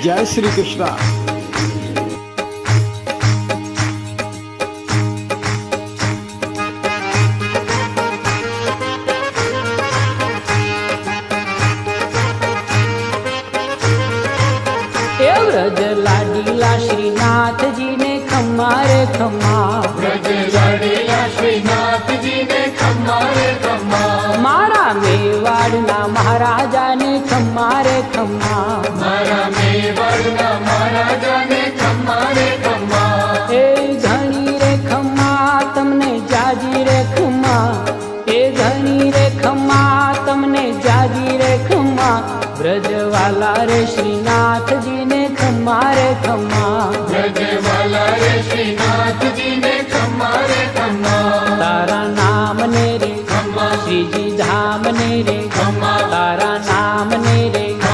જય શ્રી કૃષ્ણ। व्रज लाडीला श्रीनाथ जी ने खम्मा रे खम्मा, व्रज लाडीला श्रीनाथ जी ने खम्मा रे खम्मा, मारा मेवाड़ना महाराजा ने खम्मा रे खम्मा, मारा मेवाड़ना महाराजा ने खम्मा रे खम्मा, ए घणी रे खम्मा तमने जाजी रे खम्मा, ए घणी रे खम्मा तमने जाजी रे खम्मा, ब्रजवाला रे श्रीनाथ जी ने खम्मा रे खम्मा, ब्रजवाला रे श्रीनाथ जी ने खम्मा रे खम्मा, तारा नाम ने रे खम्मा, श्रीजी धाम ने रे खम्मा, तारा नाम ने रे